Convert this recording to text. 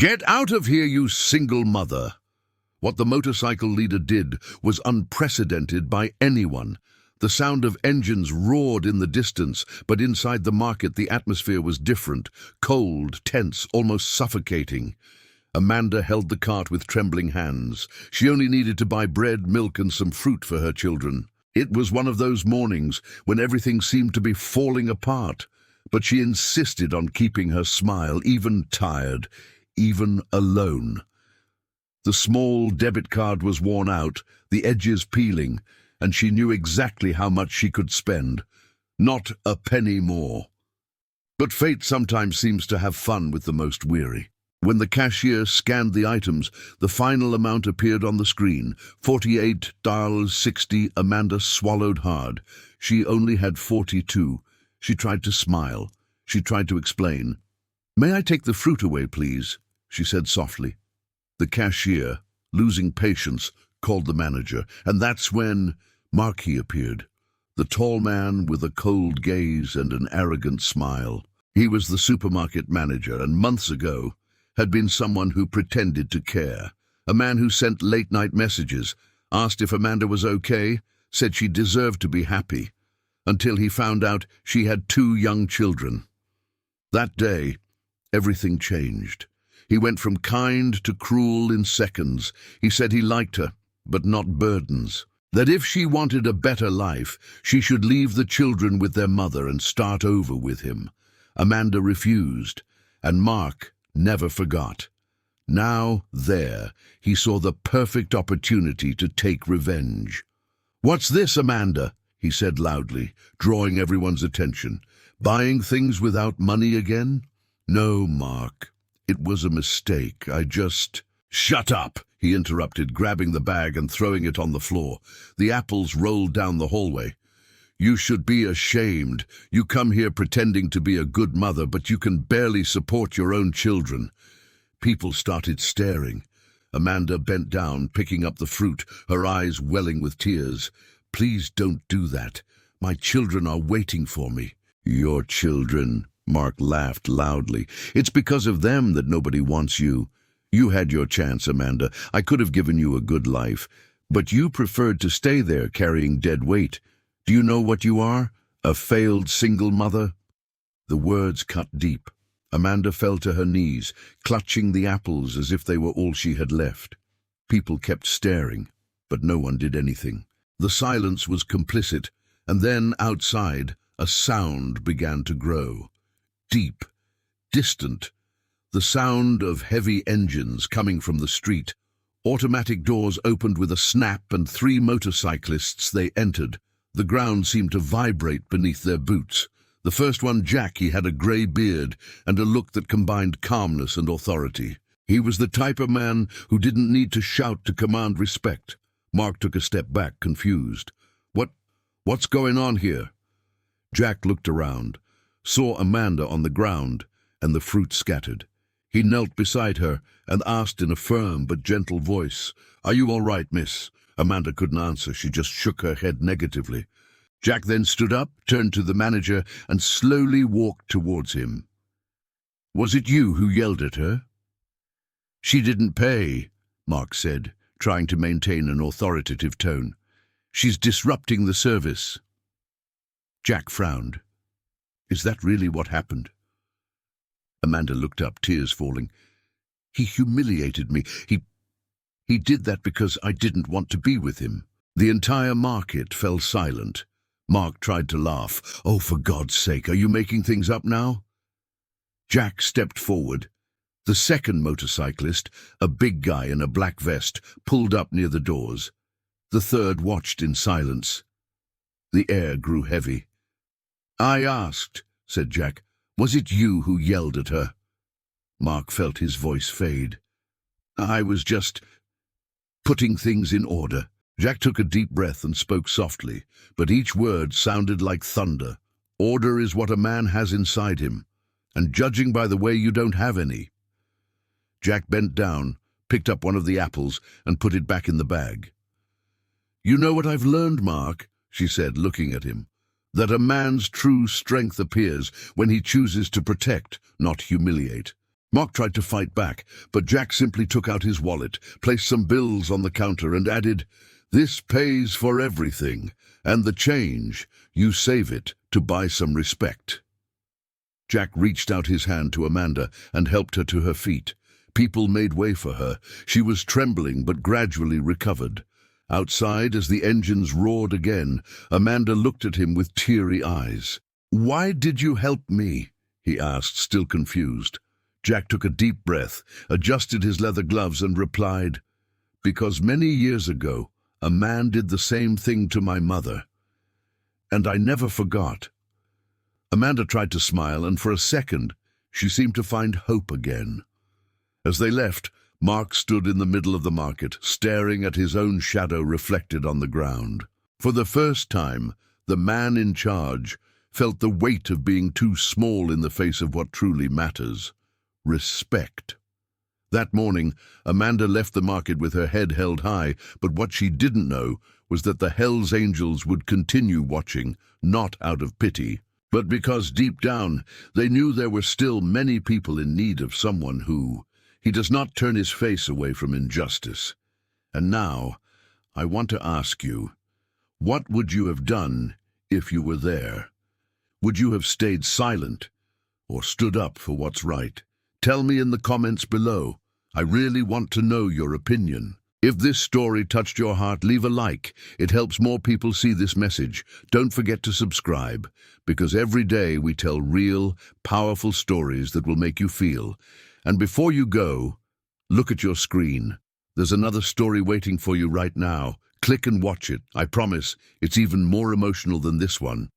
"Get out of here, you single mother!" What the motorcycle leader did was unprecedented by anyone. The sound of engines roared in the distance, but inside the market the atmosphere was different, cold, tense, almost suffocating. Amanda held the cart with trembling hands. She only needed to buy bread, milk, and some fruit for her children. It was one of those mornings when everything seemed to be falling apart, but she insisted on keeping her smile, even tired, even alone. The small debit card was worn out, the edges peeling, and she knew exactly how much she could spend. Not a penny more. But fate sometimes seems to have fun with the most weary. When the cashier scanned the items, the final amount appeared on the screen, $48.60. Amanda swallowed hard. She only had 42. She tried to smile. She tried to explain. "May I take the fruit away, please?" she said softly. The cashier, losing patience, called the manager, and that's when Marquis appeared, the tall man with a cold gaze and an arrogant smile. He was the supermarket manager, and months ago had been someone who pretended to care, a man who sent late-night messages, asked if Amanda was okay, said she deserved to be happy, until he found out she had 2 young children. That day, everything changed. He went from kind to cruel in seconds. He said he liked her, but not burdens. That if she wanted a better life, she should leave the children with their mother and start over with him. Amanda refused, and Mark never forgot. Now, there, he saw the perfect opportunity to take revenge. "What's this, Amanda?" he said loudly, drawing everyone's attention. "Buying things without money again?" "No, Mark. It was a mistake. I just—" "Shut up!" he interrupted, grabbing the bag and throwing it on the floor. The apples rolled down the hallway. "You should be ashamed. You come here pretending to be a good mother, but you can barely support your own children." People started staring. Amanda bent down, picking up the fruit, her eyes welling with tears. "Please don't do that. My children are waiting for me." "Your children?" Mark laughed loudly. "It's because of them that nobody wants you. You had your chance, Amanda. I could have given you a good life, but you preferred to stay there carrying dead weight. Do you know what you are? A failed single mother?" The words cut deep. Amanda fell to her knees, clutching the apples as if they were all she had left. People kept staring, but no one did anything. The silence was complicit, and then outside, a sound began to grow. Deep, distant, the sound of heavy engines coming from the street. Automatic doors opened with a snap, and 3 motorcyclists they entered. The ground seemed to vibrate beneath their boots. The first one, Jack, he had a grey beard and a look that combined calmness and authority. He was the type of man who didn't need to shout to command respect. Mark took a step back, confused. What's going on here?" Jack looked around, saw Amanda on the ground, and the fruit scattered. He knelt beside her and asked in a firm but gentle voice, "Are you all right, miss?" Amanda couldn't answer. She just shook her head negatively. Jack then stood up, turned to the manager, and slowly walked towards him. "Was it you who yelled at her?" "She didn't pay," Mark said, trying to maintain an authoritative tone. "She's disrupting the service." Jack frowned. "Is that really what happened?" Amanda looked up, tears falling. "He humiliated me. He did that because I didn't want to be with him." The entire market fell silent. Mark tried to laugh. "Oh, for God's sake, are you making things up now?" Jack stepped forward. The second motorcyclist, a big guy in a black vest, pulled up near the doors. The third watched in silence. The air grew heavy. "I asked," said Jack, "was it you who yelled at her?" Mark felt his voice fade. "I was just putting things in order." Jack took a deep breath and spoke softly, but each word sounded like thunder. "Order is what a man has inside him, and judging by the way, you don't have any." Jack bent down, picked up one of the apples, and put it back in the bag. "You know what I've learned, Mark," she said, looking at him, "that a man's true strength appears when he chooses to protect, not humiliate. Mark tried to fight back, but Jack simply took out his wallet, placed some bills on the counter and added, "This pays for everything, and the change, you save it to buy some respect." Jack reached out his hand to Amanda and helped her to her feet. People made way for her. She was trembling but gradually recovered. Outside, as the engines roared again, Amanda looked at him with teary eyes. "Why did you help me?" he asked, still confused. Jack took a deep breath, adjusted his leather gloves and replied, "Because many years ago, a man did the same thing to my mother, and I never forgot." Amanda tried to smile, and for a second, she seemed to find hope again. As they left, Mark stood in the middle of the market, staring at his own shadow reflected on the ground. For the first time, the man in charge felt the weight of being too small in the face of what truly matters: respect. That morning, Amanda left the market with her head held high, but what she didn't know was that the Hells Angels would continue watching, not out of pity, but because deep down they knew there were still many people in need of someone who, he does not turn his face away from injustice. And now, I want to ask you, what would you have done if you were there? Would you have stayed silent or stood up for what's right? Tell me in the comments below. I really want to know your opinion. If this story touched your heart, leave a like. It helps more people see this message. Don't forget to subscribe, because every day we tell real, powerful stories that will make you feel. And before you go, look at your screen. There's another story waiting for you right now. Click and watch it. I promise it's even more emotional than this one.